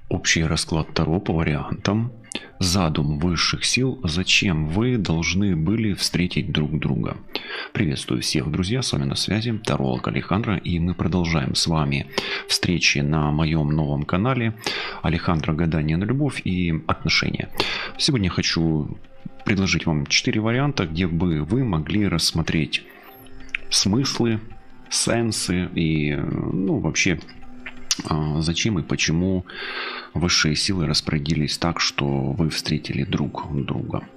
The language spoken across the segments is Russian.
Общий расклад Таро по вариантам. Задум высших сил, зачем вы должны были встретить друг друга. Приветствую всех, друзья, с вами на связи таролог Алехандро, и мы продолжаем с вами встречи на моем новом канале Алехандро Гадание на любовь и отношения. Сегодня хочу предложить вам 4 варианта, где бы вы могли рассмотреть смыслы, сенсы и вообще зачем и почему высшие силы распорядились так, что вы встретили друг друга.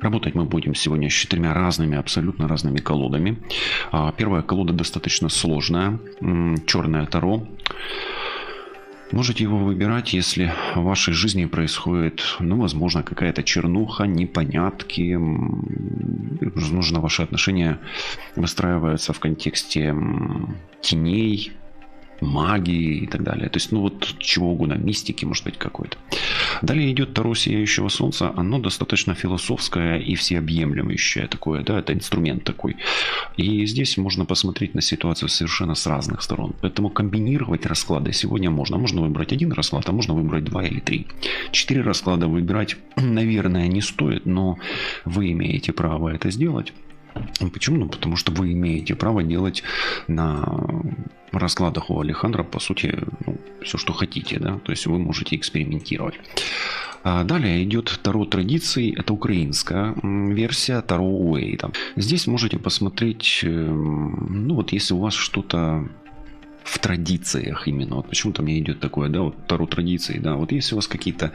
Работать мы будем сегодня с 4 разными, абсолютно разными колодами. Первая колода достаточно сложная, черное Таро. Можете его выбирать, если в вашей жизни происходит, возможно, какая-то чернуха, непонятки. Возможно, ваши отношения выстраиваются в контексте теней, магии и так далее. То есть, чего угодно, мистики, может быть, какой-то. Далее идет Таро Сияющего Солнца. Оно достаточно философское и всеобъемлющее такое, да, это инструмент такой. И здесь можно посмотреть на ситуацию совершенно с разных сторон. Поэтому комбинировать расклады сегодня можно. Можно выбрать один расклад, а можно выбрать 2 или 3. 4 расклада выбирать, наверное, не стоит, но вы имеете право это сделать. Почему? Потому что вы имеете право делать на раскладах у Алехандро, по сути, все, что хотите, да, то есть вы можете экспериментировать. Далее идет Таро традиций, это украинская версия Таро Уэйта. Здесь можете посмотреть, если у вас что-то в традициях именно, почему-то мне идет такое, да, Таро традиции, да, если у вас какие-то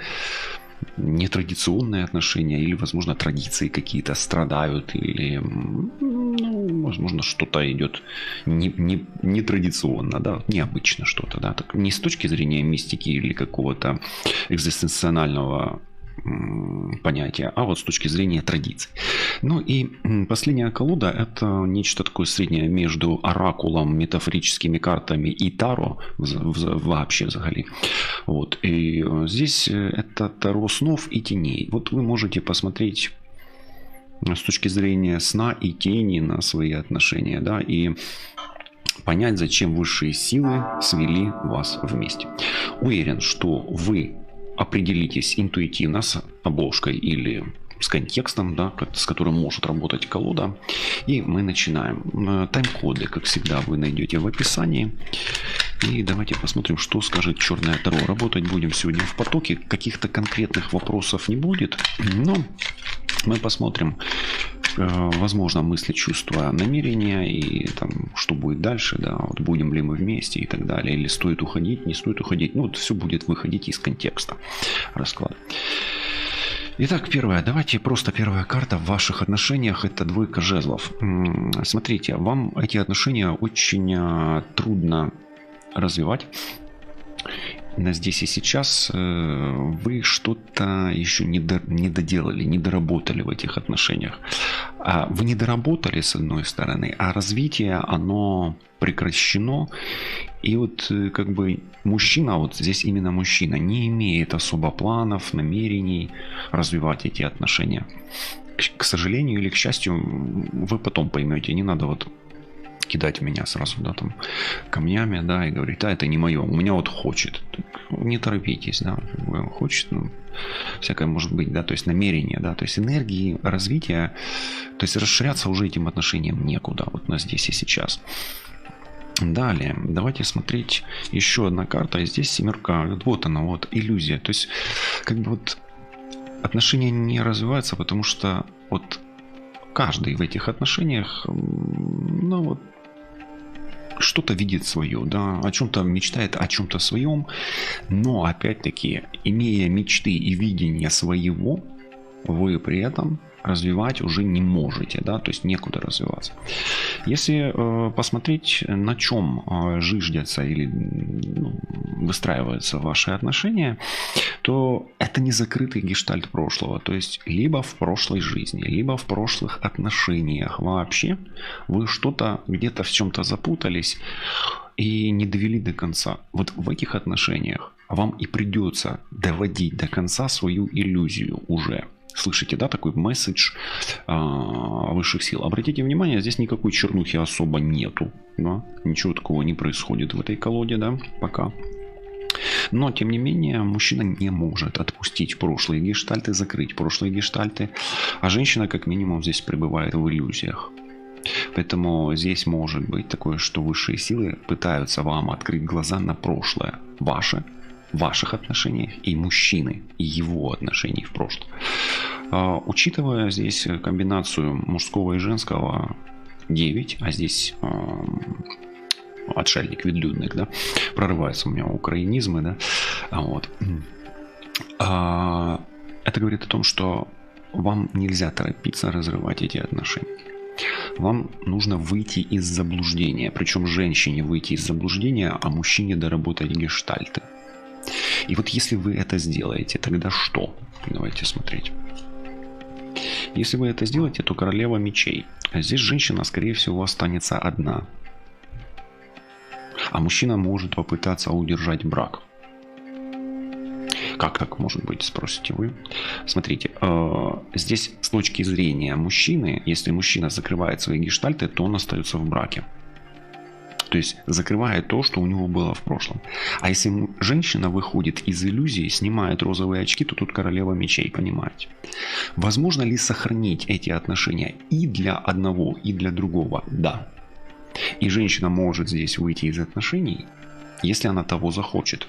нетрадиционные отношения или, возможно, традиции какие-то страдают или, возможно, что-то идет нетрадиционно, да, необычно что-то, да, так, не с точки зрения мистики или какого-то экзистенционального понятия, а с точки зрения традиций. И последняя колода — это нечто такое среднее между оракулом, метафорическими картами и Таро вообще взагалі. И здесь это Таро снов и теней. Вы можете посмотреть с точки зрения сна и тени на свои отношения, да, и понять, зачем высшие силы свели вас вместе. Уверен, что вы определитесь интуитивно с обложкой или с контекстом, да, с которым может работать колода. И мы начинаем. Тайм-коды, как всегда, вы найдете в описании. И давайте посмотрим, что скажет черное Таро. Работать будем сегодня в потоке. Каких-то конкретных вопросов не будет, но мы посмотрим, возможно, мысли, чувства, намерения и что будет дальше, да, будем ли мы вместе и так далее, или стоит уходить, не стоит уходить. Все будет выходить из контекста расклада. Итак, давайте просто первая карта в ваших отношениях — это двойка жезлов. Смотрите, вам эти отношения очень трудно развивать. Здесь и сейчас вы что-то еще не доделали, не доработали в этих отношениях. Вы не доработали, с одной стороны, а развитие, оно прекращено. И мужчина, здесь именно мужчина, не имеет особо планов, намерений развивать эти отношения. К сожалению или к счастью, вы потом поймете, не надо кидать в меня сразу, да, камнями, да, и говорить, это не мое, у меня хочет. Не торопитесь, да, хочет, всякое может быть, да, то есть намерение, да, то есть энергии, развития, то есть расширяться уже этим отношениям некуда, на здесь и сейчас. Далее, давайте смотреть еще одна карта, и здесь семерка, она, иллюзия, то есть, отношения не развиваются, потому что каждый в этих отношениях, что-то видит свое, да, о чем-то мечтает, о чем-то своем, но опять-таки, имея мечты и видение своего, вы при этом развивать уже не можете, да, то есть некуда развиваться. Если посмотреть, на чем зиждятся или выстраиваются ваши отношения, то это не закрытый гештальт прошлого, то есть либо в прошлой жизни, либо в прошлых отношениях вообще вы что-то где-то в чем-то запутались и не довели до конца. В этих отношениях вам и придется доводить до конца свою иллюзию уже. Слышите, да, такой месседж высших сил. Обратите внимание, здесь никакой чернухи особо нету, да? Ничего такого не происходит в этой колоде, да, пока. Но, тем не менее, мужчина не может отпустить прошлые гештальты, закрыть прошлые гештальты, а женщина, как минимум, здесь пребывает в иллюзиях. Поэтому здесь может быть такое, что высшие силы пытаются вам открыть глаза на прошлое ваше, в ваших отношениях, и мужчины, и его отношений в прошлом. Учитывая здесь комбинацию мужского и женского 9, а здесь отшельник, ведлюдник, да, прорываются у меня украинизмы, да, вот. Это говорит о том, что вам нельзя торопиться разрывать эти отношения. Вам нужно выйти из заблуждения, причем женщине выйти из заблуждения, а мужчине доработать гештальты. И вот если вы это сделаете, тогда что? Давайте смотреть. Если вы это сделаете, то королева мечей. Здесь женщина, скорее всего, останется одна. А мужчина может попытаться удержать брак. Как так может быть, спросите вы? Смотрите, здесь с точки зрения мужчины, если мужчина закрывает свои гештальты, то он остается в браке. То есть закрывает то, что у него было в прошлом. А если женщина выходит из иллюзии, снимает розовые очки, то тут королева мечей, понимаете? Возможно ли сохранить эти отношения и для одного, и для другого? Да. И женщина может здесь выйти из отношений, если она того захочет.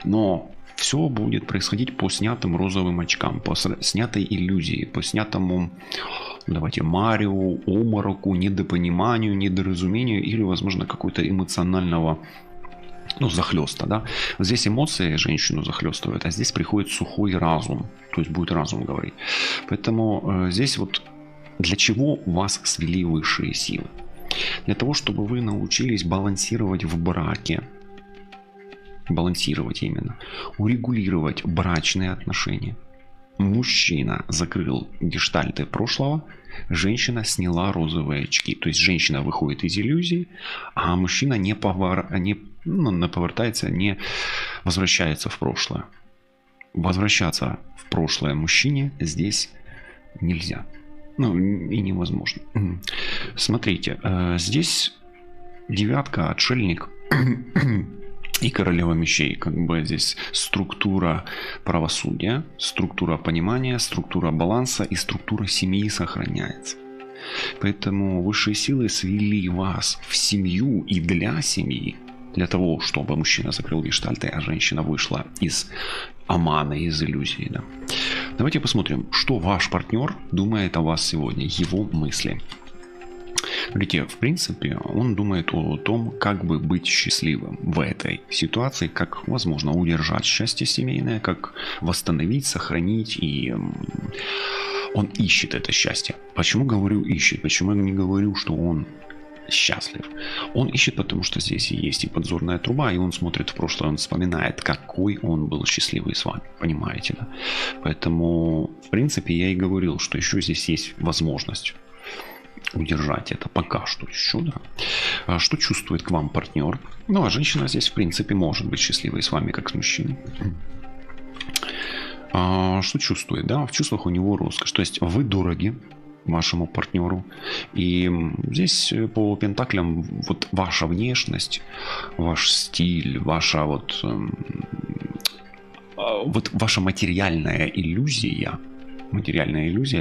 Но все будет происходить по снятым розовым очкам, по снятой иллюзии, по снятому, давайте, Марио, обмороку, недопониманию, недоразумению или, возможно, какой-то эмоционального, захлеста, да. Здесь эмоции женщину захлестывают, а здесь приходит сухой разум, то есть будет разум говорить. Поэтому здесь вот для чего вас свели высшие силы? Для того, чтобы вы научились балансировать в браке, балансировать именно, урегулировать брачные отношения. Мужчина закрыл гештальты прошлого, женщина сняла розовые очки. То есть женщина выходит из иллюзии, а мужчина не повертается, не возвращается в прошлое. Возвращаться в прошлое мужчине здесь нельзя. И невозможно. Смотрите, здесь девятка, отшельник и королева мечей. Как бы здесь структура правосудия, структура понимания, структура баланса и структура семьи сохраняется. Поэтому высшие силы свели вас в семью и для семьи, для того, чтобы мужчина закрыл гештальты, а женщина вышла из омана, из иллюзии. Да. Давайте посмотрим, что ваш партнер думает о вас сегодня, его мысли. Смотрите, в принципе, он думает о том, как бы быть счастливым в этой ситуации, как, возможно, удержать счастье семейное, как восстановить, сохранить, и он ищет это счастье. Почему говорю ищет? Почему я не говорю, что он счастлив? Он ищет, потому что здесь есть и подзорная труба, и он смотрит в прошлое, он вспоминает, какой он был счастливый с вами, понимаете, да? Поэтому, в принципе, я и говорил, что еще здесь есть возможность удержать это пока что еще, да. Что чувствует к вам партнер? А женщина здесь, в принципе, может быть счастливой с вами, как с мужчиной. Что чувствует, да? В чувствах у него роскошь. То есть вы дороги вашему партнеру. И здесь по пентаклям вот ваша внешность, ваш стиль, ваша ваша материальная иллюзия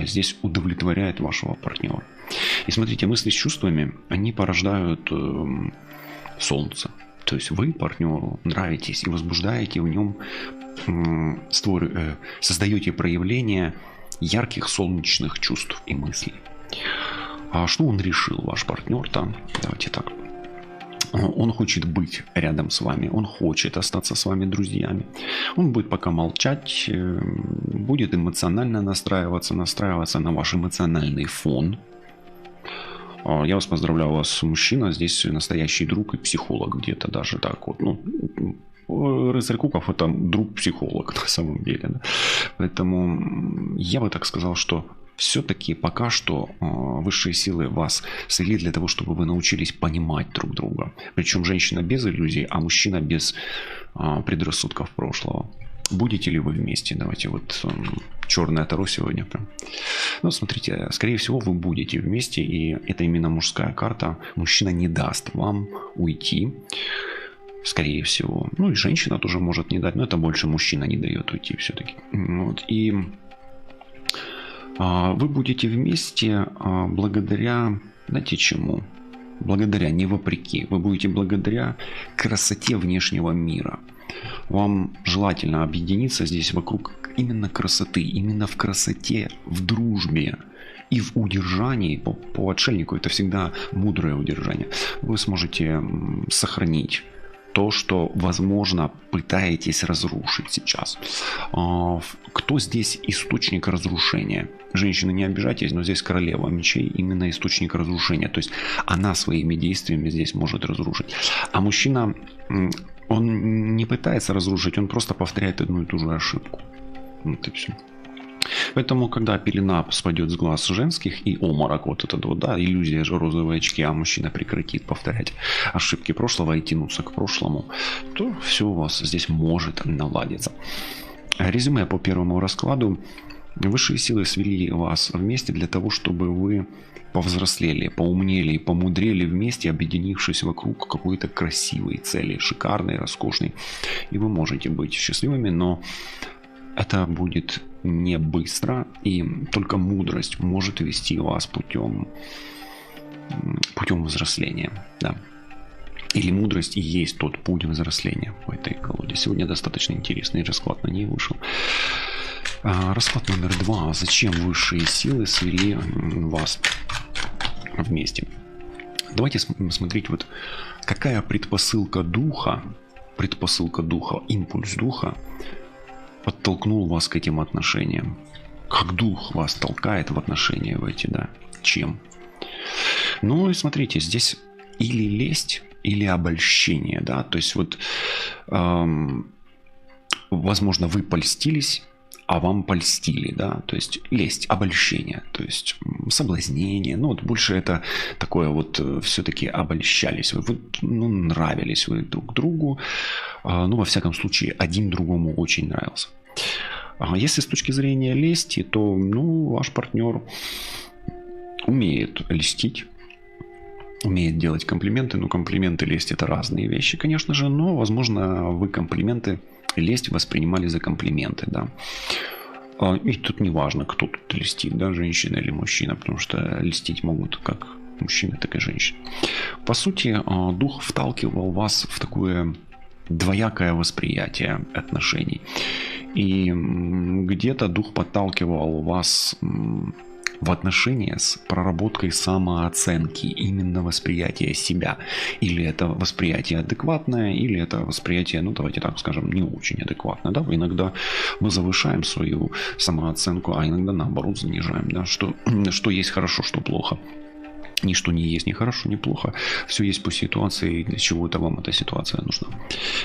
здесь удовлетворяет вашего партнера. И смотрите, мысли с чувствами, они порождают солнце. То есть вы партнеру нравитесь и возбуждаете в нем, создаете проявление ярких солнечных чувств и мыслей. А что он решил, ваш партнер там? Давайте так. Он хочет быть рядом с вами, он хочет остаться с вами друзьями. Он будет пока молчать, будет эмоционально настраиваться на ваш эмоциональный фон. Я вас поздравляю, у вас мужчина, здесь настоящий друг и психолог где-то даже так вот. Рыцарь Кубков — это друг-психолог на самом деле. Да? Поэтому я бы так сказал, что все-таки пока что высшие силы вас свели для того, чтобы вы научились понимать друг друга. Причем женщина без иллюзий, а мужчина без предрассудков прошлого. Будете ли вы вместе? Давайте черное таро сегодня. Смотрите, скорее всего вы будете вместе, и это именно мужская карта. Мужчина не даст вам уйти скорее всего. Ну и женщина тоже может не дать, но это больше мужчина не дает уйти все-таки. Вот. И вы будете вместе благодаря, знаете чему? Благодаря, не вопреки. Вы будете благодаря красоте внешнего мира. Вам желательно объединиться здесь вокруг именно красоты, именно в красоте, в дружбе и в удержании. По отшельнику это всегда мудрое удержание. Вы сможете сохранить то, что, возможно, пытаетесь разрушить сейчас. Кто здесь источник разрушения? Женщины, не обижайтесь, но здесь королева мечей именно источник разрушения. То есть она своими действиями здесь может разрушить. А мужчина, он не пытается разрушить, он просто повторяет одну и ту же ошибку. Вот и все. Поэтому, когда пелена спадет с глаз женских и обморок, вот этот вот, да, иллюзия же розовые очки, а мужчина прекратит повторять ошибки прошлого и тянуться к прошлому, то все у вас здесь может наладиться. Резюме по первому раскладу. Высшие силы свели вас вместе для того, чтобы вы повзрослели, поумнели и помудрели вместе, объединившись вокруг какой-то красивой цели, шикарной, роскошной. И вы можете быть счастливыми, но это будет не быстро, и только мудрость может вести вас путем взросления. Да. Или мудрость и есть тот путь взросления в этой колоде. Сегодня достаточно интересный расклад на ней вышел. Расклад номер 2. Зачем высшие силы свели вас вместе? Давайте смотреть, вот какая предпосылка духа, импульс духа подтолкнул вас к этим отношениям. Как дух вас толкает в отношения в эти, да? Чем? Ну и смотрите, здесь или лесть, или обольщение, да? То есть вот, возможно, вы польстились, а вам польстили, да? То есть лесть, обольщение, то есть соблазнение. Ну вот больше это такое вот, все-таки обольщались вы, ну, нравились вы друг другу. Ну, во всяком случае, один другому очень нравился. Если с точки зрения лести, то, ну, ваш партнер умеет льстить, умеет делать комплименты. Ну, комплименты и лесть — это разные вещи, конечно же, но, возможно, вы комплименты и лесть воспринимали за комплименты, да. И тут не важно, кто тут льстит, да, женщина или мужчина, потому что льстить могут как мужчины, так и женщины. По сути, дух вталкивал вас в такое двоякое восприятие отношений. И где-то дух подталкивал вас в отношения с проработкой самооценки, именно восприятия себя. Или это восприятие адекватное, или это восприятие, ну давайте так скажем, не очень адекватное. Да? Иногда мы завышаем свою самооценку, а иногда наоборот занижаем. Да? Что есть хорошо, что плохо. Ничто не есть ни хорошо, ни плохо. Все есть по ситуации, для чего-то вам эта ситуация нужна.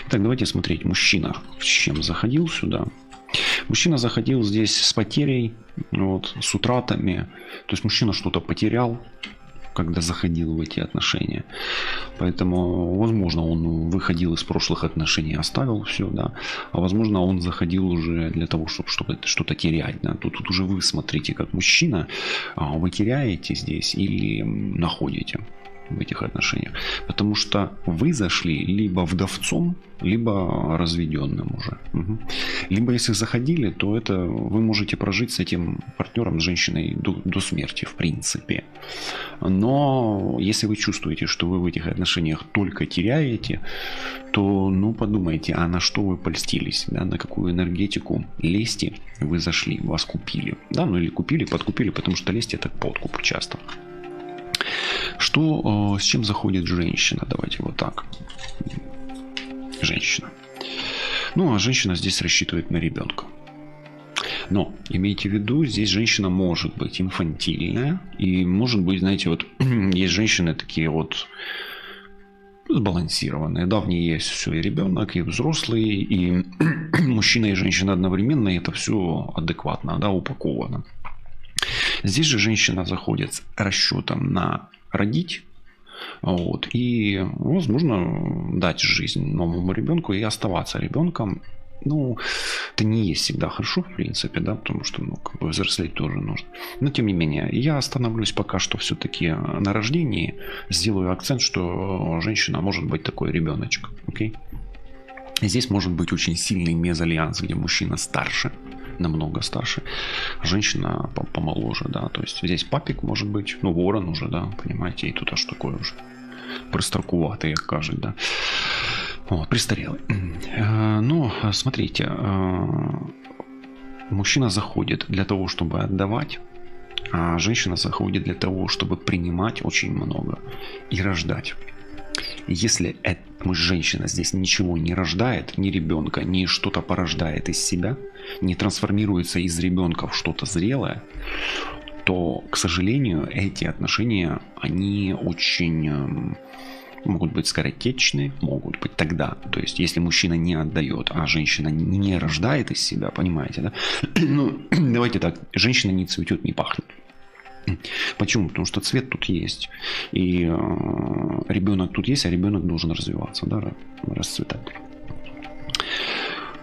Так, давайте смотреть. Мужчина с чем заходил сюда? Мужчина заходил здесь с потерей, вот, с утратами. То есть мужчина что-то потерял, когда заходил в эти отношения. Поэтому, возможно, он выходил из прошлых отношений, оставил все, да. А возможно, он заходил уже для того, чтобы что-то терять. Да. Тут уже вы смотрите, как мужчина, вы теряете здесь или находите в этих отношениях. Потому что вы зашли либо вдовцом, либо разведенным уже. Угу. Либо если заходили, то это вы можете прожить с этим партнером, с женщиной до смерти, в принципе. Но если вы чувствуете, что вы в этих отношениях только теряете, то, ну, подумайте, а на что вы польстились, да, на какую энергетику лести вы зашли, вас купили, да, ну или купили, подкупили, потому что лесть — это подкуп часто. Что, с чем заходит женщина? Давайте вот так. Женщина. Ну, а женщина здесь рассчитывает на ребенка. Но имейте в виду, здесь женщина может быть инфантильная. И может быть, знаете, вот есть женщины такие вот сбалансированные. Да, в ней есть все, и ребенок, и взрослый, и мужчина, и женщина одновременно. И это все адекватно, да, упаковано. Здесь же женщина заходит с расчетом на родить, вот, и, возможно, дать жизнь новому ребенку и оставаться ребенком, Ну, это не есть всегда хорошо, в принципе, да, потому что, ну, как бы взрослеть тоже нужно. Но, тем не менее, я остановлюсь пока что все-таки на рождении. Сделаю акцент, что женщина может быть такой ребеночек, окей? Здесь может быть очень сильный мезальянс, где мужчина старше, намного старше, а женщина помоложе, да. То есть здесь папик может быть, ну, ворон уже, да, понимаете, и тут аж такой уже пристаркуватый, как кажет, да. Вот, престарелый. Ну, смотрите, мужчина заходит для того, чтобы отдавать, а женщина заходит для того, чтобы принимать очень много и рождать. Если женщина здесь ничего не рождает, ни ребенка, ни что-то порождает из себя, не трансформируется из ребенка в что-то зрелое, то, к сожалению, эти отношения, они очень могут быть скоротечны, могут быть тогда. То есть, если мужчина не отдает, а женщина не рождает из себя, понимаете, да? Ну, давайте так, женщина не цветет, не пахнет. Почему? Потому что цвет тут есть. И ребенок тут есть, а ребенок должен развиваться, да, расцветать.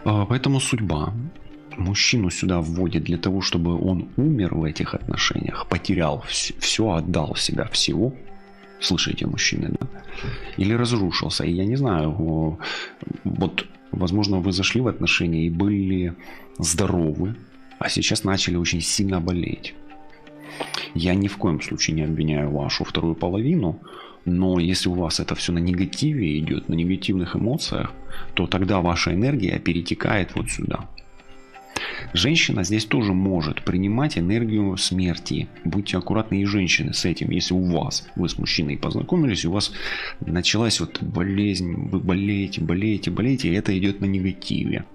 Поэтому судьба мужчину сюда вводит для того, чтобы он умер в этих отношениях, потерял все, отдал себя всего. Слышите, мужчины, да? Или разрушился. И я не знаю, вот, возможно, вы зашли в отношения и были здоровы, а сейчас начали очень сильно болеть. Я ни в коем случае не обвиняю вашу вторую половину, но если у вас это все на негативе идет, на негативных эмоциях, то тогда ваша энергия перетекает вот сюда. Женщина здесь тоже может принимать энергию смерти. Будьте аккуратны, и женщины с этим. Если у вас, вы с мужчиной познакомились, у вас началась вот болезнь, вы болеете, и это идет на негативе.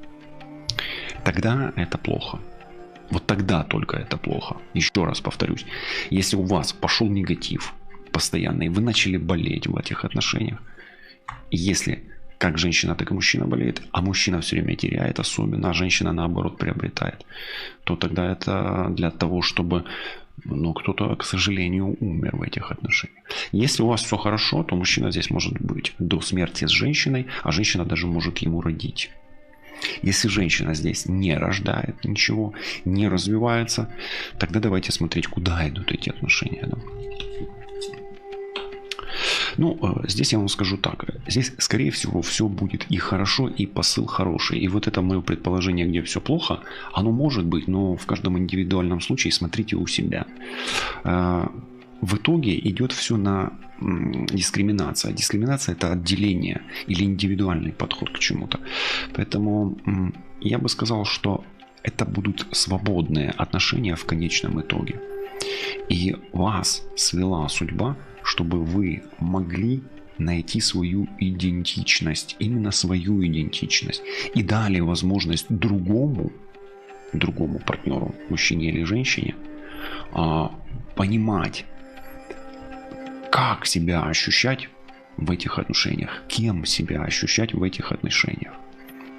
Тогда это плохо. Вот тогда только это плохо. Еще раз повторюсь. Если у вас пошел негатив постоянно, и вы начали болеть в этих отношениях, если как женщина, так и мужчина болеет, а мужчина все время теряет особенно, а женщина наоборот приобретает, то тогда это для того, чтобы кто-то, к сожалению, умер в этих отношениях. Если у вас все хорошо, то мужчина здесь может быть до смерти с женщиной, а женщина даже может ему родить. Если женщина здесь не рождает ничего, не развивается, тогда давайте смотреть, куда идут эти отношения. Да? Ну, здесь я вам скажу так. Здесь, скорее всего, все будет и хорошо, и посыл хороший. И вот это мое предположение, где все плохо, оно может быть, но в каждом индивидуальном случае смотрите у себя. В итоге идет все на дискриминация. Дискриминация – это отделение или индивидуальный подход к чему-то. Поэтому я бы сказал, что это будут свободные отношения в конечном итоге. И вас свела судьба, чтобы вы могли найти свою идентичность, именно свою идентичность. И дали возможность другому партнеру, мужчине или женщине, понимать, как себя ощущать в этих отношениях, кем себя ощущать в этих отношениях,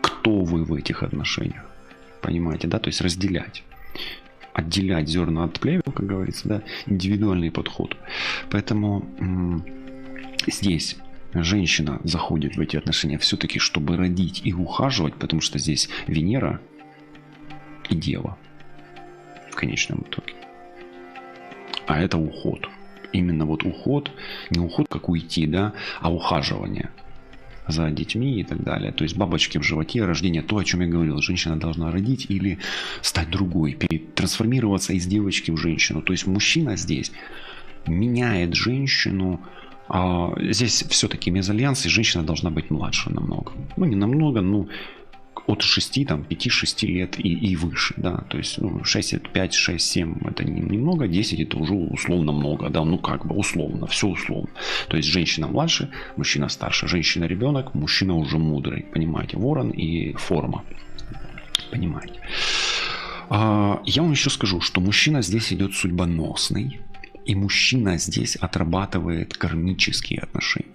кто вы в этих отношениях. Понимаете, да? То есть разделять. Отделять зерна от плевел, как говорится, да, индивидуальный подход. Поэтому здесь женщина заходит в эти отношения все-таки, чтобы родить и ухаживать, потому что здесь Венера и Дева в конечном итоге. А это уход. Именно вот уход, не уход как уйти, да, а ухаживание за детьми и так далее. То есть бабочки в животе, рождение, то, о чем я говорил. Женщина должна родить или стать другой, трансформироваться из девочки в женщину. То есть мужчина здесь меняет женщину. Здесь все-таки мезальянс, и женщина должна быть младше намного. Ну, не намного, но от 6, там, 5-6 лет и выше, да, то есть 6, 5, 6, 7 это немного, 10 это уже условно много, да, ну как бы условно, все условно. То есть женщина младше, мужчина старше, женщина ребенок, мужчина уже мудрый, понимаете, ворон и форма, понимаете. Я вам еще скажу, что мужчина здесь идет судьбоносный, и мужчина здесь отрабатывает кармические отношения.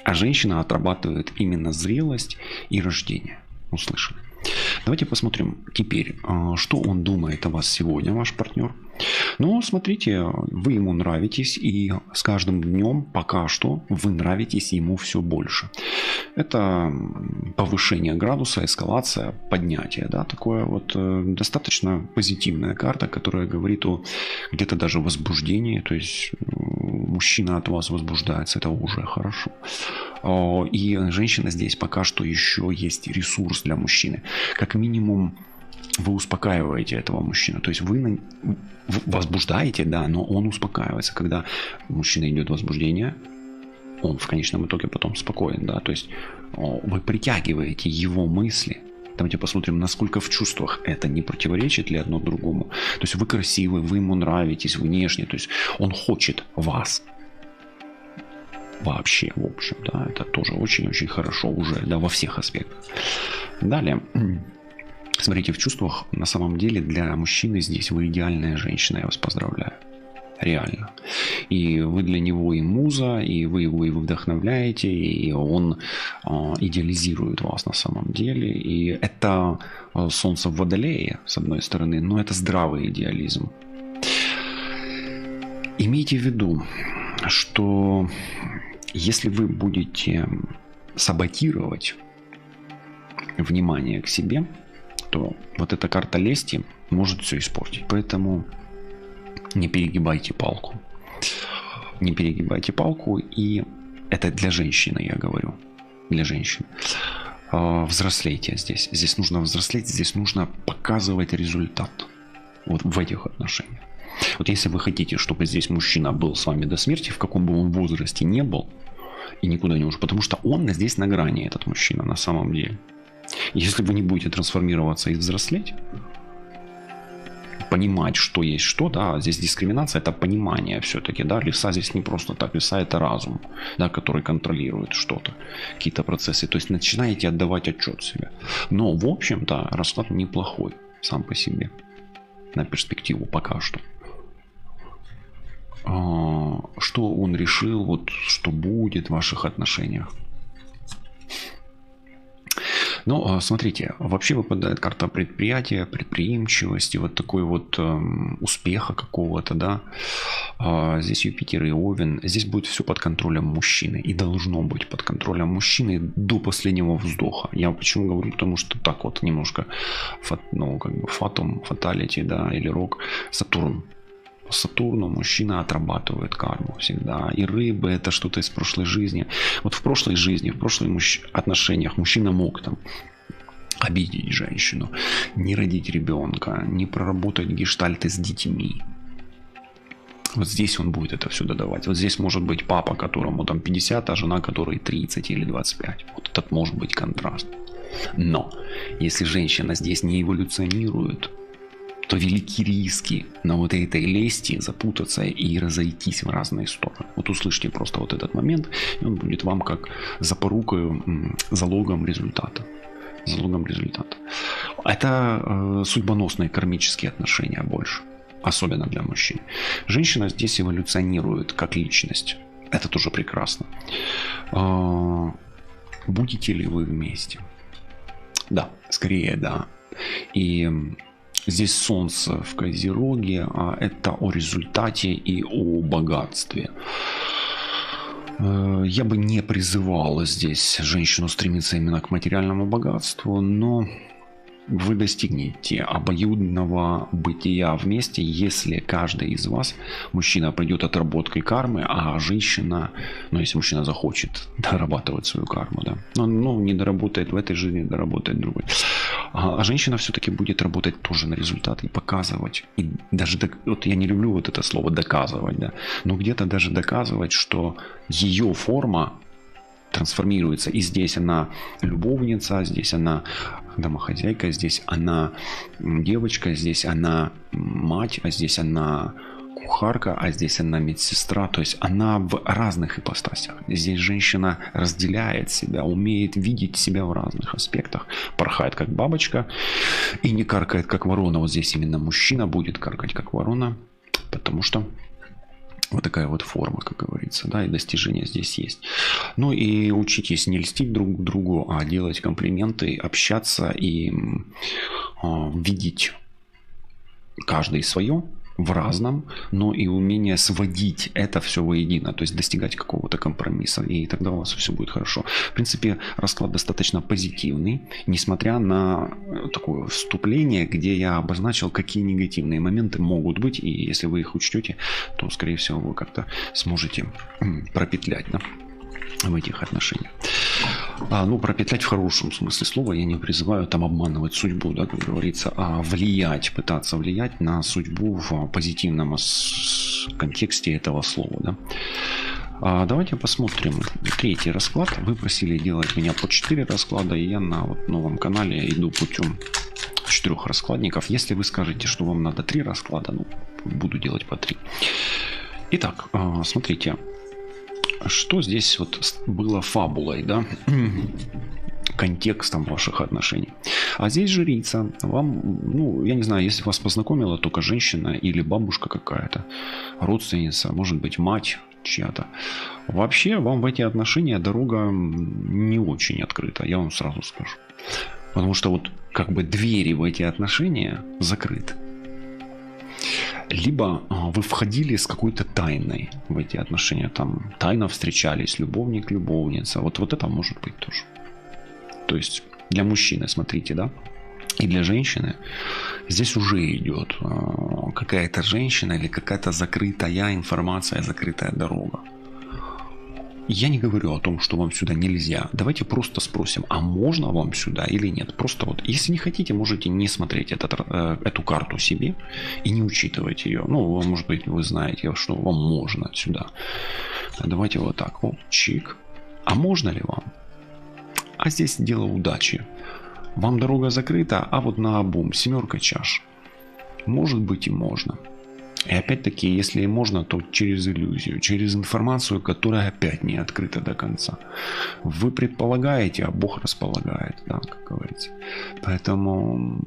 А женщина отрабатывает именно зрелость и рождение. Услышали. Давайте посмотрим теперь, что он думает о вас сегодня, ваш партнер. Ну, смотрите, вы ему нравитесь, и с каждым днем пока что вы нравитесь ему все больше. Это повышение градуса, эскалация, поднятие, да, такое вот достаточно позитивная карта, которая говорит о где-то даже возбуждении, то есть мужчина от вас возбуждается, это уже хорошо. И женщина здесь пока что еще есть ресурс для мужчины. Как минимум, вы успокаиваете этого мужчину. То есть вы возбуждаете, да, но он успокаивается. Когда у мужчины идет возбуждение, он в конечном итоге потом спокоен, да. То есть вы притягиваете его мысли. Давайте посмотрим, насколько в чувствах это не противоречит ли одно другому. То есть вы красивы, вы ему нравитесь внешне. То есть он хочет вас. Вообще, в общем, да, это тоже очень-очень хорошо уже, да, во всех аспектах. Далее. Смотрите, в чувствах, на самом деле, для мужчины здесь вы идеальная женщина, я вас поздравляю. Реально. И вы для него и муза, и вы его и вдохновляете, и он идеализирует вас на самом деле. И это солнце в водолее, с одной стороны, но это здравый идеализм. Имейте в виду, что если вы будете саботировать внимание к себе, то вот эта карта лести может все испортить. Поэтому не перегибайте палку. Не перегибайте палку. И это для женщины, я говорю. Для женщин. Взрослейте здесь. Здесь нужно взрослеть. Здесь нужно показывать результат. Вот в этих отношениях. Вот если вы хотите, чтобы здесь мужчина был с вами до смерти, в каком бы он возрасте не был, и никуда не ушел, потому что он здесь на грани, этот мужчина, на самом деле. Если вы не будете трансформироваться и взрослеть, понимать, что есть что, да, здесь дискриминация — это понимание все-таки, да, лиса здесь не просто так, лиса — это разум, да, который контролирует что-то, какие-то процессы, то есть начинаете отдавать отчет себе. Но, в общем-то, расклад неплохой сам по себе, на перспективу пока что. Что он решил, вот, что будет в ваших отношениях? Но смотрите, вообще выпадает карта предприятия, предприимчивости, вот такой вот успеха какого-то, да. Здесь Юпитер и Овен. Здесь будет все под контролем мужчины. И должно быть под контролем мужчины до последнего вздоха. Я почему говорю? Потому что так вот немножко, ну, как бы фатум, фаталити, да, или рок, Сатурн. По Сатурну мужчина отрабатывает карму всегда. И рыбы — это что-то из прошлой жизни. Вот в прошлой жизни, в прошлых отношениях мужчина мог там обидеть женщину, не родить ребенка, не проработать гештальты с детьми. Вот здесь он будет это все додавать. Вот здесь может быть папа, которому там 50, а жена, которой 30 или 25. Вот этот может быть контраст. Но если женщина здесь не эволюционирует, то велики риски на вот этой лести запутаться и разойтись в разные стороны. Вот услышьте просто вот этот момент, и он будет вам как запорукой, залогом результата. Залогом результата. Это судьбоносные кармические отношения больше. Особенно для мужчин. Женщина здесь эволюционирует как личность. Это тоже прекрасно. Будете ли вы вместе? Да, скорее да. И здесь Солнце в Козероге, а это о результате и о богатстве. Я бы не призывал здесь женщину стремиться именно к материальному богатству, но вы достигнете обоюдного бытия вместе, если каждый из вас, мужчина, пройдет отработкой кармы, а женщина, ну если мужчина захочет дорабатывать свою карму, да, но не доработает в этой жизни, доработает в другой. А женщина все-таки будет работать тоже на результат и показывать. И даже, вот я не люблю вот это слово доказывать, да, но где-то даже доказывать, что ее форма трансформируется. И здесь она любовница, здесь она домохозяйка, здесь она девочка, здесь она мать, а здесь она кухарка, а здесь она медсестра. То есть она в разных ипостасях. Здесь женщина разделяет себя, умеет видеть себя в разных аспектах. Порхает как бабочка и не каркает как ворона. Вот здесь именно мужчина будет каркать как ворона, потому что Вот такая вот форма, как говорится, да, и достижения здесь есть. Ну и учитесь не льстить друг другу, а делать комплименты, общаться и видеть каждый свое в разном, но и умение сводить это все воедино, то есть достигать какого-то компромисса, и тогда у вас все будет хорошо. В принципе, расклад достаточно позитивный, несмотря на такое вступление, где я обозначил, какие негативные моменты могут быть, и если вы их учтете, то, скорее всего, вы как-то сможете пропетлять, да, в этих отношениях. Ну, пропетлять в хорошем смысле слова. Я не призываю там обманывать судьбу, да, как говорится, а влиять, пытаться влиять на судьбу в позитивном контексте этого слова, да. Давайте посмотрим третий расклад. Вы просили делать меня по 4 расклада, и я на вот новом канале иду путем 4 раскладников. Если вы скажете, что вам надо 3 расклада, ну, буду делать по 3. Итак, смотрите. Что здесь вот было фабулой, да, контекстом ваших отношений. А здесь жрица. Вам, ну, я не знаю, если вас познакомила только женщина или бабушка какая-то, родственница, может быть, мать чья-то. Вообще, вам в эти отношения дорога не очень открыта, я вам сразу скажу. Потому что вот как бы двери в эти отношения закрыты. Либо вы входили с какой-то тайной в эти отношения, там тайно встречались, любовник, любовница, вот это может быть тоже. То есть для мужчины, смотрите, да, и для женщины здесь уже идет какая-то женщина или какая-то закрытая информация, закрытая дорога. Я не говорю о том, что вам сюда нельзя. Давайте просто спросим, а можно вам сюда или нет. Просто вот, если не хотите, можете не смотреть эту карту себе и не учитывать ее. Ну, может быть, вы знаете, что вам можно сюда. Давайте вот так. Вот, чик. А можно ли вам? А здесь дело удачи. Вам дорога закрыта, а вот наобум 7 чаш. Может быть и можно. И опять-таки, если и можно, то через иллюзию, через информацию, которая опять не открыта до конца. Вы предполагаете, а Бог располагает, да, как говорится. Поэтому...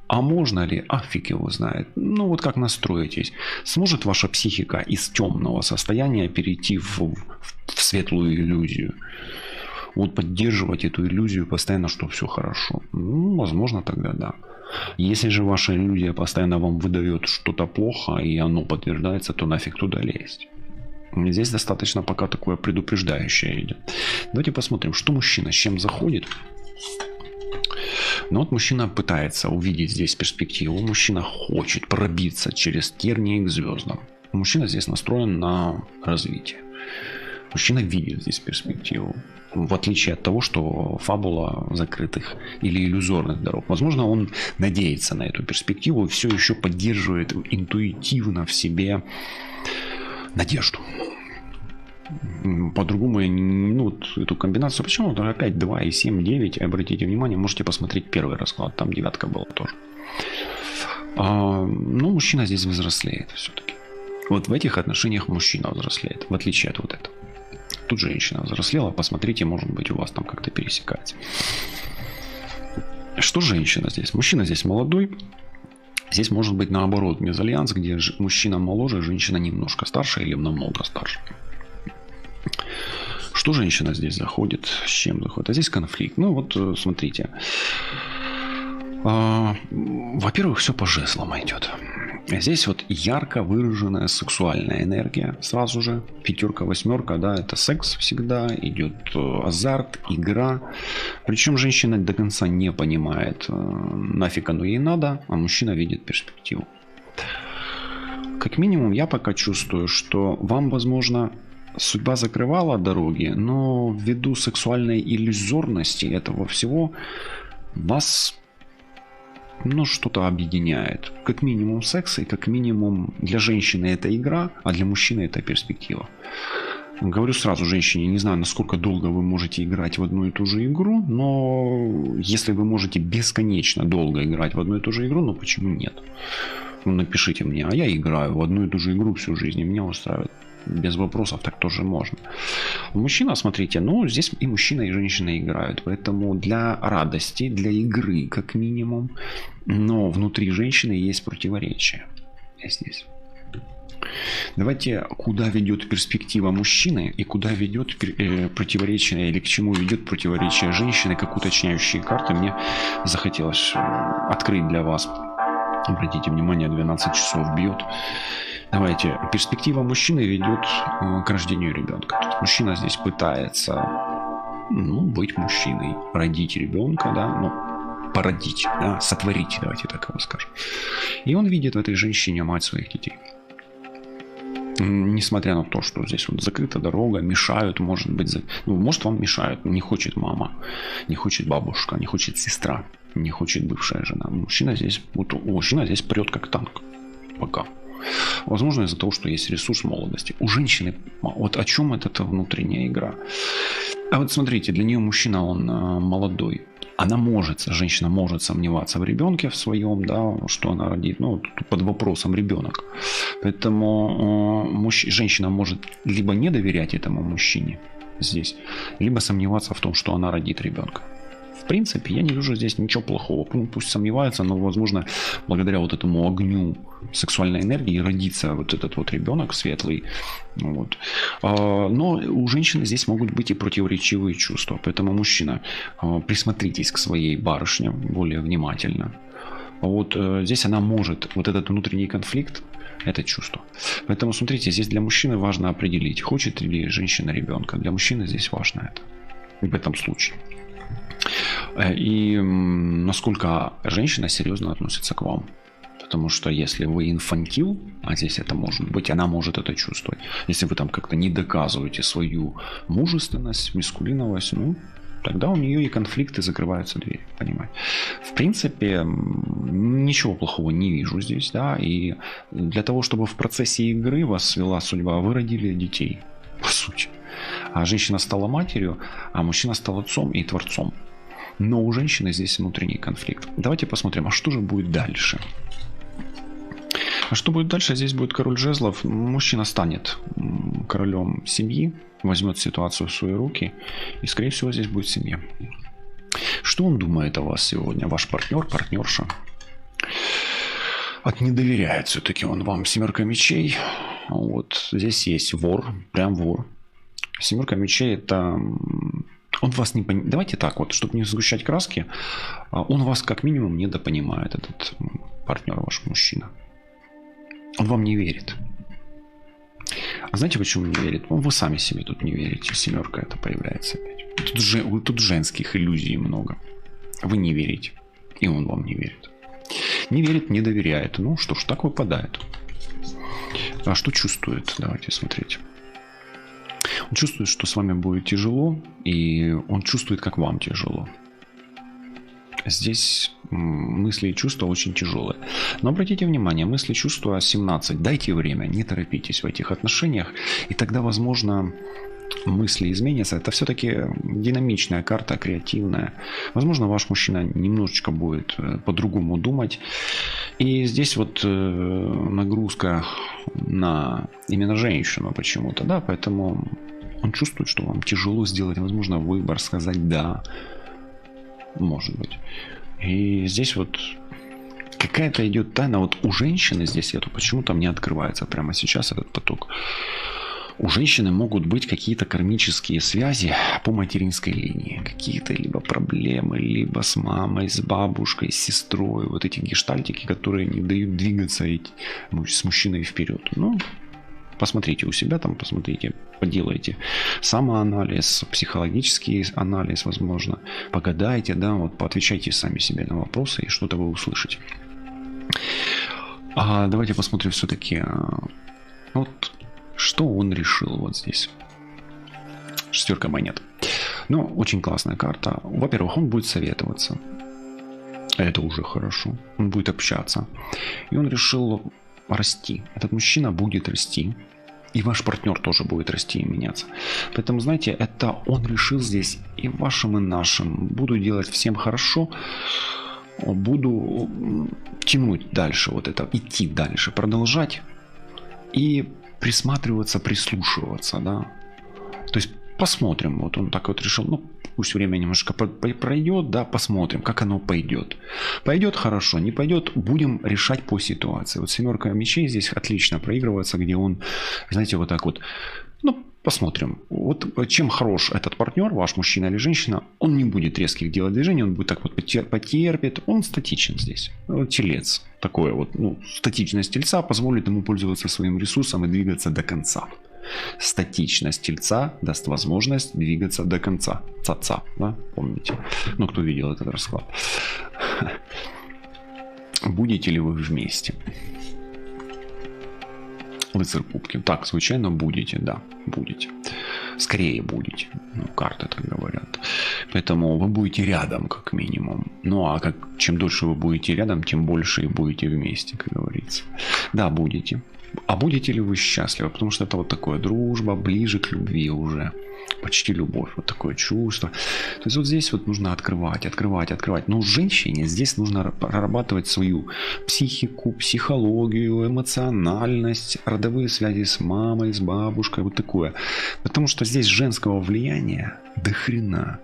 А можно ли? А фиг его знает. Ну вот как настроитесь. Сможет ваша психика из темного состояния перейти в светлую иллюзию? Вот поддерживать эту иллюзию постоянно, что все хорошо. Ну, возможно, тогда да. Если же ваша иллюзия постоянно вам выдает что-то плохо, и оно подтверждается, то нафиг туда лезть. Здесь достаточно пока такое предупреждающее идет. Давайте посмотрим, что мужчина с чем заходит. Ну вот мужчина пытается увидеть здесь перспективу. Мужчина хочет пробиться через тернии к звездам. Мужчина здесь настроен на развитие. Мужчина видит здесь перспективу. В отличие от того, что фабула закрытых или иллюзорных дорог. Возможно, он надеется на эту перспективу и все еще поддерживает интуитивно в себе надежду. По-другому, ну, вот эту комбинацию, почему? Даже опять 2 и 7, 9, обратите внимание, можете посмотреть первый расклад, там 9 была тоже. Но мужчина здесь взрослеет все-таки. Вот в этих отношениях мужчина взрослеет, в отличие от вот этого. Тут женщина взрослела, посмотрите, может быть, у вас там как-то пересекается. Что женщина здесь? Мужчина здесь молодой. Здесь может быть наоборот мезальянс, где мужчина моложе, женщина немножко старше или намного старше. Что женщина здесь заходит? С чем заходит? А здесь конфликт. Ну вот, смотрите. Во-первых, все по жезлам идет. Здесь вот ярко выраженная сексуальная энергия сразу же. 5, 8, да, это секс всегда. Идет азарт, игра. Причем женщина до конца не понимает, нафиг оно ей надо, а мужчина видит перспективу. Как минимум, я пока чувствую, что вам, возможно, судьба закрывала дороги, но ввиду сексуальной иллюзорности этого всего вас... но что-то объединяет. Как минимум секс, и как минимум для женщины это игра, а для мужчины это перспектива. Говорю сразу женщине, не знаю, насколько долго вы можете играть в одну и ту же игру, но если вы можете бесконечно долго играть в одну и ту же игру, ну почему нет? Ну, напишите мне, а я играю в одну и ту же игру всю жизнь, и меня устраивает. Без вопросов так тоже можно. Мужчина, смотрите, ну здесь и мужчина, и женщина играют. Поэтому для радости, для игры как минимум. Но внутри женщины есть противоречие. Здесь. Давайте, куда ведет перспектива мужчины и куда ведет противоречие, или к чему ведет противоречие женщины, как уточняющие карты, мне захотелось открыть для вас. Обратите внимание, 12 часов бьет. Давайте, перспектива мужчины ведет к рождению ребенка. Мужчина здесь пытается, быть мужчиной, родить ребенка, да, породить, да, сотворить, давайте так его скажем. И он видит в этой женщине мать своих детей. Несмотря на то, что здесь вот закрыта дорога, мешают, может быть, может вам мешают, не хочет мама, не хочет бабушка, не хочет сестра, не хочет бывшая жена. Мужчина здесь прет как танк. Пока. Возможно, из-за того, что есть ресурс молодости. У женщины, вот о чем эта внутренняя игра? А вот смотрите, для нее мужчина, он молодой. Женщина может сомневаться в ребенке в своем, да, что она родит, под вопросом ребенок. Поэтому женщина может либо не доверять этому мужчине здесь, либо сомневаться в том, что она родит ребенка. В принципе, я не вижу здесь ничего плохого. Пусть сомневается, но, возможно, благодаря вот этому огню сексуальной энергии родится вот этот вот ребенок светлый. Вот. Но у женщины здесь могут быть и противоречивые чувства. Поэтому, мужчина, присмотритесь к своей барышне более внимательно. Вот здесь она может, вот этот внутренний конфликт, это чувство. Поэтому, смотрите, здесь для мужчины важно определить, хочет ли женщина ребенка. Для мужчины здесь важно это. В этом случае. И насколько женщина серьезно относится к вам. Потому что если вы инфантил, а здесь это может быть, она может это чувствовать. Если вы там как-то не доказываете свою мужественность, мускулиновость, тогда у нее и конфликты, закрываются двери, понимаете. В принципе, ничего плохого не вижу здесь, да. И для того, чтобы в процессе игры вас свела судьба, вы родили детей, по сути. А женщина стала матерью, а мужчина стал отцом и творцом. Но у женщины здесь внутренний конфликт. Давайте посмотрим, а что же будет дальше? А что будет дальше? Здесь будет король жезлов. Мужчина станет королем семьи, возьмет ситуацию в свои руки. И, скорее всего, здесь будет семья. Что он думает о вас сегодня? Ваш партнер, партнерша? Не доверяет все-таки он вам. Семерка мечей. Вот здесь есть вор, прям вор. Семерка мечей — это... Он вас не понимает. Давайте так вот, чтобы не сгущать краски, он вас как минимум недопонимает, этот партнер, ваш мужчина. Он вам не верит. А знаете, почему не верит? Вы сами себе тут не верите. Семерка это появляется опять. Тут женских иллюзий много. Вы не верите. И он вам не верит. Не верит, не доверяет. Ну что ж, так выпадает. А что чувствует? Давайте смотреть. Он чувствует, что с вами будет тяжело, и он чувствует, как вам тяжело. Здесь мысли и чувства очень тяжелые. Но обратите внимание, мысли и чувства 17. Дайте время, не торопитесь в этих отношениях, и тогда, возможно, мысли изменятся. Это все-таки динамичная карта, креативная. Возможно, ваш мужчина немножечко будет по-другому думать. И здесь вот нагрузка на именно женщину почему-то, да, поэтому он чувствует, что вам тяжело сделать, возможно, выбор, сказать «да», может быть. И здесь вот какая-то идет тайна. Вот у женщины здесь это почему-то мне открывается прямо сейчас этот поток. У женщины могут быть какие-то кармические связи по материнской линии. Какие-то либо проблемы, либо с мамой, с бабушкой, с сестрой. Вот эти гештальтики, которые не дают двигаться с мужчиной вперед. Посмотрите у себя там, посмотрите, поделайте самоанализ, психологический анализ, возможно. Погадайте, да, вот поотвечайте сами себе на вопросы, и что-то вы услышите. Давайте посмотрим все-таки, вот что он решил вот здесь. Шестерка монет. Очень классная карта. Во-первых, он будет советоваться. Это уже хорошо. Он будет общаться. И он решил расти. Этот мужчина будет расти. И ваш партнер тоже будет расти и меняться. Поэтому, знаете, это он решил здесь и вашим, и нашим. Буду делать всем хорошо. Буду тянуть дальше вот это. Идти дальше. Продолжать. И присматриваться, прислушиваться, да. То есть посмотрим. Вот он так вот решил, ну, пусть время немножко пройдет, да, посмотрим, как оно пойдет. Пойдет хорошо, не пойдет, будем решать по ситуации. Вот 7 мечей здесь отлично проигрывается, где он, знаете, вот так вот, ну, посмотрим. Вот чем хорош этот партнер, ваш мужчина или женщина, он не будет резких делать движений, он будет так вот потерпит, он статичен здесь. Вот телец. Такое вот, ну, статичность тельца позволит ему пользоваться своим ресурсом и двигаться до конца. Статичность тельца даст возможность двигаться до конца. Ца-ца, да, помните? Ну, кто видел этот расклад. Будете ли вы вместе? Рыцарь кубки. Так, случайно будете, да, будете. Скорее будете. Ну, карты так говорят. Поэтому вы будете рядом, как минимум. Ну, а чем дольше вы будете рядом, тем больше и будете вместе, как говорится. Да, будете. А будете ли вы счастливы? Потому что это вот такое дружба, ближе к любви уже. Почти любовь. Вот такое чувство. То есть вот здесь вот нужно открывать. Но женщине здесь нужно прорабатывать свою психику, психологию, эмоциональность, родовые связи с мамой, с бабушкой. Вот такое. Потому что здесь женского влияния до хрена.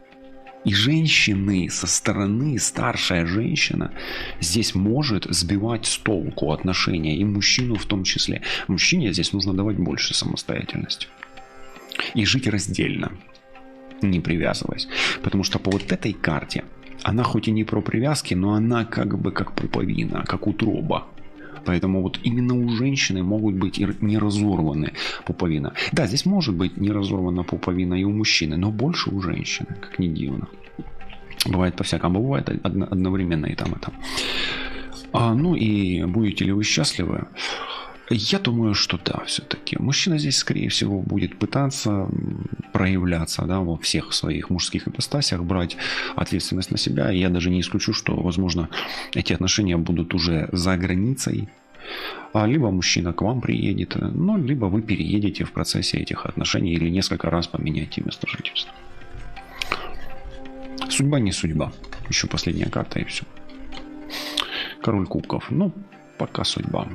И женщины со стороны, старшая женщина, здесь может сбивать с толку отношения, и мужчину в том числе. Мужчине здесь нужно давать больше самостоятельности. И жить раздельно, не привязываясь. Потому что по вот этой карте, она хоть и не про привязки, но она как бы как пуповина, как утроба. Поэтому вот именно у женщины могут быть и не разорваны пуповина. Да, здесь может быть не разорвана пуповина и у мужчины, но больше у женщины, как ни дивно. Бывает по-всякому, бывает одновременно и там, и там. Ну и будете ли вы счастливы? Я думаю, что да, все-таки. Мужчина здесь, скорее всего, будет пытаться проявляться, да, во всех своих мужских ипостасях, брать ответственность на себя. И я даже не исключу, что, возможно, эти отношения будут уже за границей. Либо мужчина к вам приедет, ну, либо вы переедете в процессе этих отношений или несколько раз поменяете место жительства. Судьба не судьба. Еще последняя карта и все. Король кубков. Ну, пока судьба.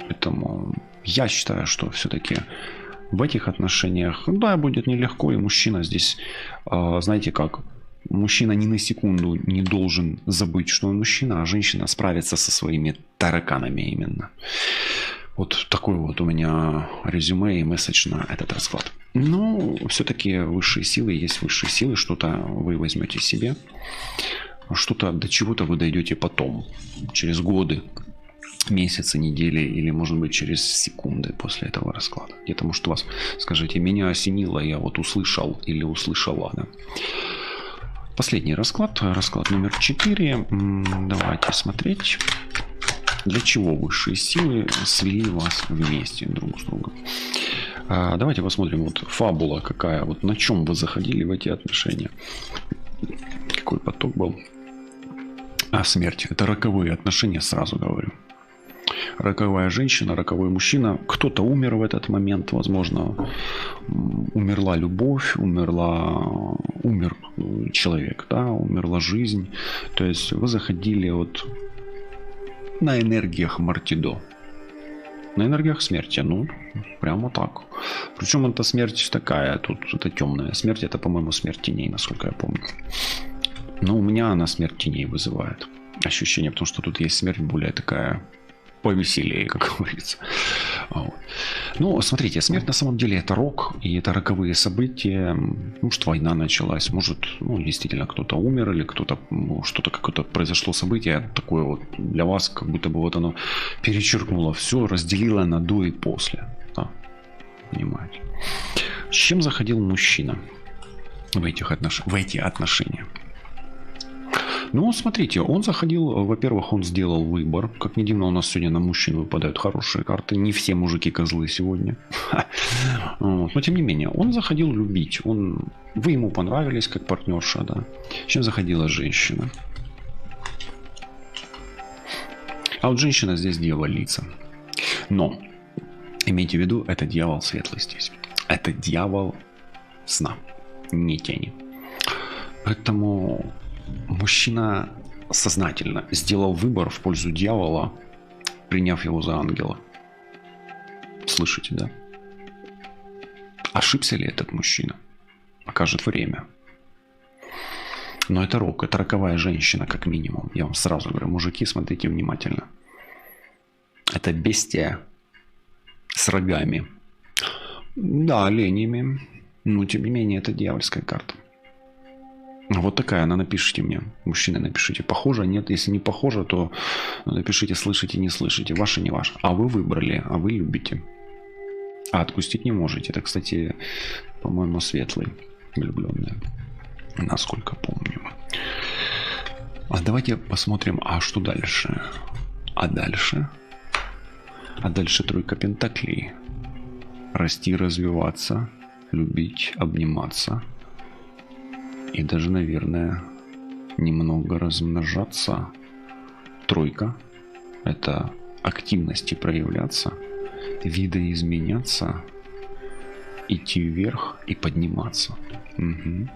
Поэтому я считаю, что все-таки в этих отношениях, да, будет нелегко, и мужчина здесь, знаете как, мужчина ни на секунду не должен забыть, что он мужчина, а женщина справится со своими тараканами именно. Вот такой вот у меня резюме и месседж на этот расклад. Но все-таки высшие силы есть высшие силы, что-то вы возьмете себе, что-то до чего-то вы дойдете потом, через годы, месяцы, недели или, может быть, через секунды после этого расклада. Где-то, может, у вас, скажите, меня осенило, я вот услышал или услышала, да? Последний расклад, расклад номер 4. Давайте смотреть, для чего высшие силы свели вас вместе друг с другом. Давайте посмотрим, вот фабула какая, вот на чем вы заходили в эти отношения. Какой поток был. Смерть. Это роковые отношения, сразу говорю. Роковая женщина, роковой мужчина. Кто-то умер в этот момент, возможно, умерла любовь, умер человек, да, умерла жизнь. То есть вы заходили вот на энергиях Мартидо. На энергиях смерти, ну, прямо так. Причем это смерть такая, тут это темная смерть, это, по-моему, смерть теней, насколько я помню. Но у меня она смерть теней вызывает ощущение, потому что тут есть смерть более такая повеселее, как говорится. Вот. Ну, смотрите, смерть на самом деле это рок, и это роковые события. Может, война началась, может, ну, действительно кто-то умер, или кто-то, что-то какое-то произошло событие такое вот для вас, как будто бы вот оно перечеркнуло все, разделило на до и после. Да. Понимаете? С чем заходил мужчина в эти отношения? Ну, смотрите, он заходил, во-первых, он сделал выбор. Как ни дивно, у нас сегодня на мужчин выпадают хорошие карты. Не все мужики козлы сегодня. Но, тем не менее, он заходил любить. Вы ему понравились, как партнерша, да. С чем заходила женщина? А вот женщина здесь дьяволица. Но, имейте в виду, это дьявол светлый здесь. Это дьявол сна, не тени. Поэтому мужчина сознательно сделал выбор в пользу дьявола, приняв его за ангела. Слышите, да? Ошибся ли этот мужчина? Покажет время. Но это рок, это роковая женщина, как минимум. Я вам сразу говорю, мужики, смотрите внимательно. Это бестия с рогами. Да, оленями. Но тем не менее, это дьявольская карта. Вот такая она, напишите мне. Мужчины, напишите, похоже, нет. Если не похоже, то напишите, слышите, не слышите. Ваше, не ваше. А вы выбрали, а вы любите. А отпустить не можете. Это, кстати, по-моему, светлый влюбленный. Насколько помню. А давайте посмотрим, а что дальше? А дальше тройка пентаклей. Расти, развиваться, любить, обниматься. И даже, наверное, немного размножаться. Тройка – это активности проявляться, видоизменяться, идти вверх и подниматься. Угу.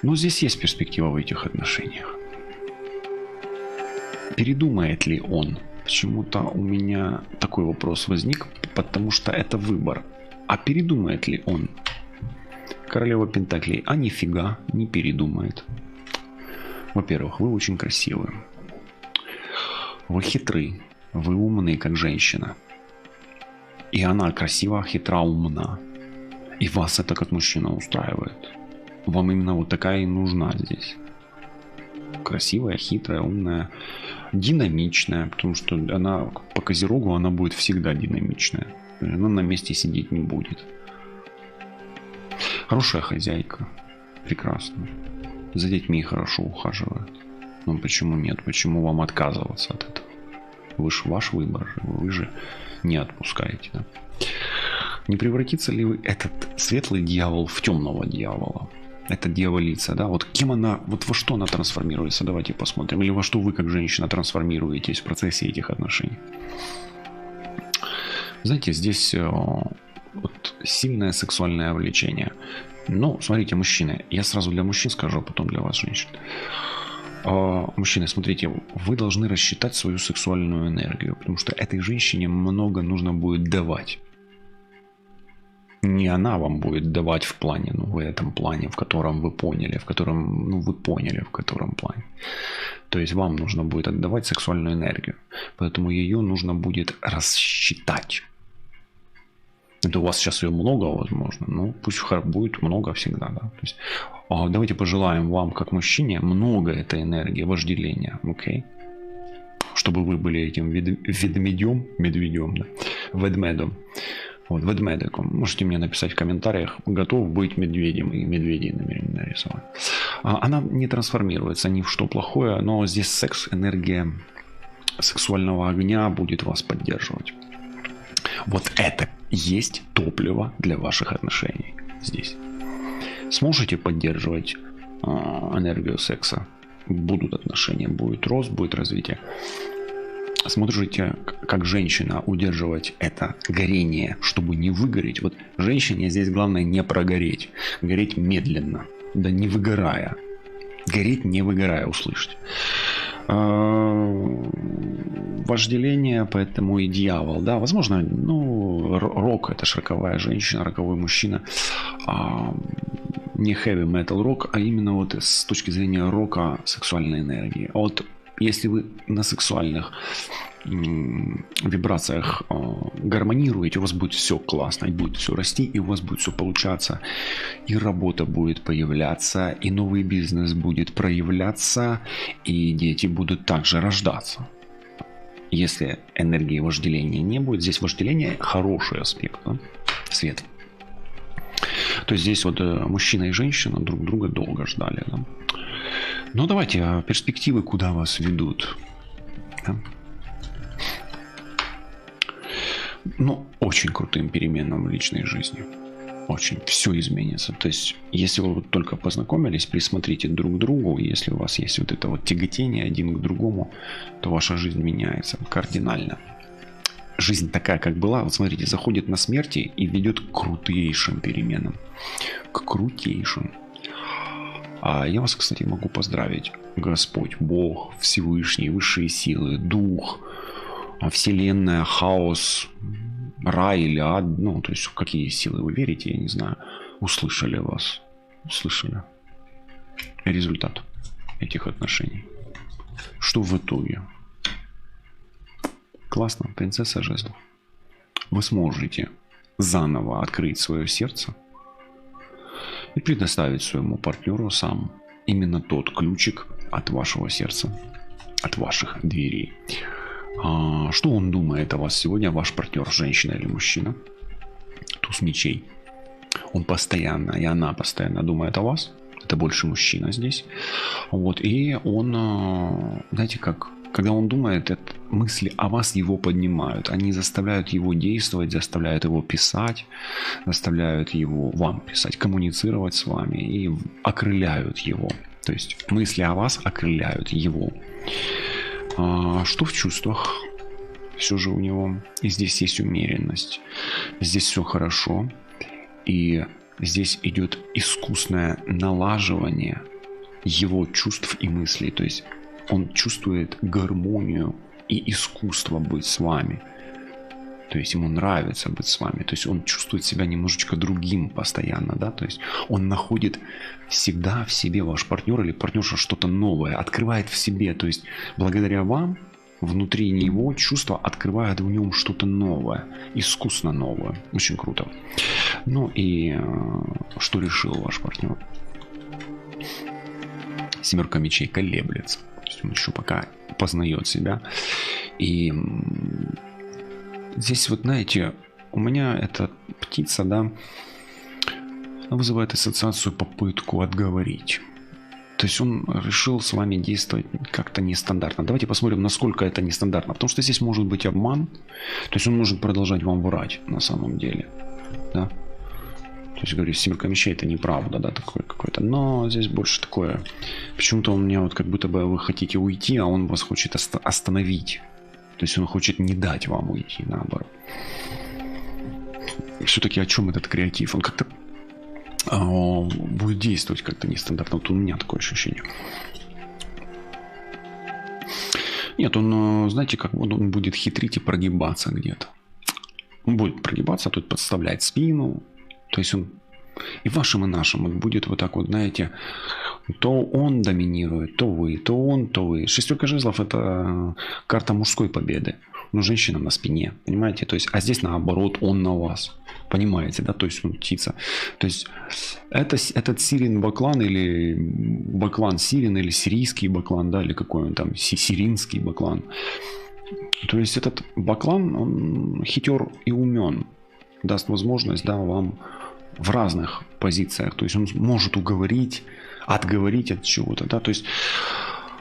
Но здесь есть перспектива в этих отношениях. Передумает ли он? Почему-то у меня такой вопрос возник, потому что это выбор. А передумает ли он? Королева Пентаклей, а нифига не передумает. Во-первых, вы очень красивы. Вы хитры. Вы умны, как женщина. И она красива, хитра, умна. И вас это как мужчина устраивает. Вам именно вот такая и нужна здесь. Красивая, хитрая, умная, динамичная. Потому что она по Козерогу, она будет всегда динамичная. Она на месте сидеть не будет. Хорошая хозяйка. Прекрасно. За детьми хорошо ухаживает. Но почему нет? Почему вам отказываться от этого? Вы же ваш выбор. Вы же не отпускаете. Да? Не превратится ли вы этот светлый дьявол в темного дьявола? Это дьяволица, да? Вот кем она, вот во что она трансформируется? Давайте посмотрим. Или во что вы, как женщина, трансформируетесь в процессе этих отношений? Знаете, здесь вот сильное сексуальное влечение. Ну, смотрите, мужчины, я сразу для мужчин скажу, а потом для вас, женщин. Мужчины, смотрите, вы должны рассчитать свою сексуальную энергию, потому что этой женщине много нужно будет давать. Не она вам будет давать в плане, ну, в этом плане, в котором вы поняли, в котором, ну, вы поняли, в котором плане. То есть вам нужно будет отдавать сексуальную энергию, поэтому ее нужно будет рассчитать. Это у вас сейчас ее много, возможно, но пусть будет много всегда, да. То есть, давайте пожелаем вам, как мужчине, много этой энергии, вожделения, окей? Чтобы вы были этим медведем, да? Ведмедом. Вот, ведмедиком. Можете мне написать в комментариях, готов быть медведем, и медведей намерен нарисовать. Она не трансформируется ни в что плохое, но здесь секс, энергия сексуального огня будет вас поддерживать. Вот это есть топливо для ваших отношений здесь. Сможете поддерживать энергию секса? Будут отношения, будет рост, будет развитие. Сможете, как женщина, удерживать это горение, чтобы не выгореть. Вот женщине здесь главное не прогореть. Гореть медленно, да не выгорая. Гореть не выгорая, услышьте. Вожделение, поэтому и дьявол, да, возможно, ну, рок, это ж роковая женщина, роковой мужчина, не heavy metal рок, а именно вот с точки зрения рока сексуальной энергии. Вот если вы на сексуальных вибрациях гармонируете, у вас будет все классно, и будет все расти, и у вас будет все получаться, и работа будет появляться, и новый бизнес будет проявляться, и дети будут также рождаться. Если энергии вожделения не будет, здесь вожделение хороший аспект, да? Свет. То есть здесь вот мужчина и женщина друг друга долго ждали. Да? Ну давайте, перспективы куда вас ведут. Да? Ну, очень крутым переменам в личной жизни. Очень. Все изменится. То есть, если вы вот только познакомились, присмотрите друг к другу, если у вас есть вот это вот тяготение один к другому, то ваша жизнь меняется кардинально. Жизнь такая, как была, вот смотрите, заходит на смерти и ведет к крутейшим переменам. К крутейшим. А я вас, кстати, могу поздравить. Господь, Бог, Всевышний, высшие силы, Дух, Вселенная, хаос, рай или ад, ну, то есть в какие силы вы верите, я не знаю, услышали вас, услышали результат этих отношений. Что в итоге? Классно, принцесса жезлов. Вы сможете заново открыть свое сердце и предоставить своему партнеру сам именно тот ключик от вашего сердца, от ваших дверей. Что он думает о вас сегодня, ваш партнер, женщина или мужчина? Туз мечей. Он постоянно, и она постоянно думает о вас. Это больше мужчина здесь. Вот, и он, знаете, как, когда он думает, это мысли о вас его поднимают. Они заставляют его действовать, заставляют его писать, заставляют его вам писать, коммуницировать с вами и окрыляют его. То есть мысли о вас окрыляют его. Что в чувствах? Все же у него. И здесь есть умеренность. Здесь все хорошо. И здесь идет искусное налаживание его чувств и мыслей. То есть он чувствует гармонию и искусство быть с вами. То есть ему нравится быть с вами. То есть он чувствует себя немножечко другим постоянно. Да? То есть он находит всегда в себе, ваш партнер или партнерша, что-то новое. Открывает в себе. То есть благодаря вам внутри него чувства открывают в нем что-то новое. Искусно новое. Очень круто. Ну и что решил ваш партнер? Семерка мечей колеблется. То есть он еще пока познает себя. И здесь вот, знаете, у меня эта птица, да, вызывает ассоциацию попытку отговорить. То есть он решил с вами действовать как-то нестандартно. Давайте посмотрим, насколько это нестандартно. Потому что здесь может быть обман. То есть он может продолжать вам врать на самом деле. Да? То есть, говорю, семерка мечей это неправда, да, такое какое-то. Но здесь больше такое. Почему-то у меня вот как будто бы вы хотите уйти, а он вас хочет остановить. То есть он хочет не дать вам уйти, наоборот. Все-таки о чем этот креатив? Он как-то будет действовать как-то нестандартно. Вот у меня такое ощущение. Нет, он, знаете, как он будет хитрить и прогибаться где-то. Он будет прогибаться, тут подставлять спину. То есть он и вашим, и нашим он будет вот так вот, знаете, то он доминирует, то вы, то он, то вы. Шестерка жезлов это карта мужской победы. Но женщина на спине, понимаете? То есть, а здесь наоборот, он на вас. Понимаете, да? То есть он птица. То есть этот Сирин Баклан или Баклан Сирин или сирийский Баклан, да, или какой он там, сиринский Баклан. То есть этот Баклан, он хитер и умен. Даст возможность, да, вам в разных позициях. То есть он может уговорить, отговорить от чего-то, да. То есть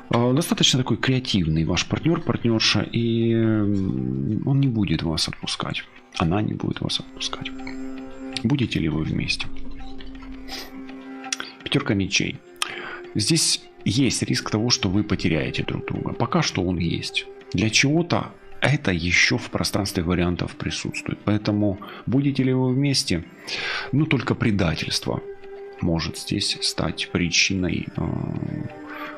достаточно такой креативный ваш партнер, партнерша, и он не будет вас отпускать. Она не будет вас отпускать. Будете ли вы вместе? Пятерка мечей. Здесь есть риск того, что вы потеряете друг друга. Пока что он есть. Для чего-то это еще в пространстве вариантов присутствует. Поэтому будете ли вы вместе? Ну, только предательство может здесь стать причиной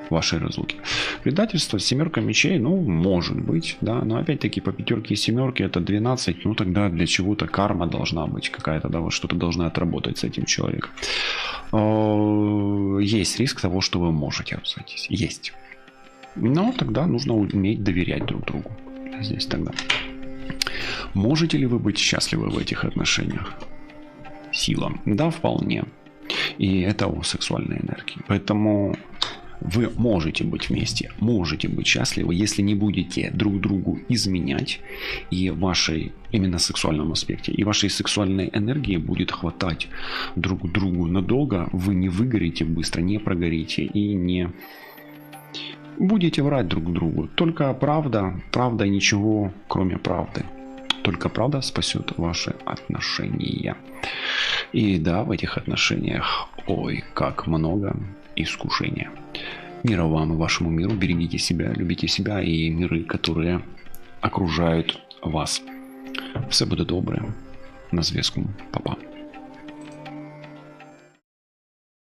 вашей разлуки. Предательство, семерка мечей, ну, может быть, да, но опять-таки по пятерке и семерке это 12, ну, тогда для чего-то карма должна быть какая-то, да, вот что-то должны отработать с этим человеком. Есть риск того, что вы можете разойтись. Есть. Но тогда нужно уметь доверять друг другу. Здесь тогда. Можете ли вы быть счастливы в этих отношениях? Сила. Да, вполне. И это о сексуальной энергии. Поэтому вы можете быть вместе, можете быть счастливы, если не будете друг другу изменять, и вашей, именно сексуальном аспекте, и вашей сексуальной энергии будет хватать друг другу надолго, вы не выгорите быстро, не прогорите и не будете врать друг другу. Только правда, правда и ничего, кроме правды. Только правда спасет ваши отношения. И да, в этих отношениях, ой, как много искушения. Мира вам и вашему миру. Берегите себя, любите себя и миры, которые окружают вас. Все буде добре. На зв'язку. Па-па.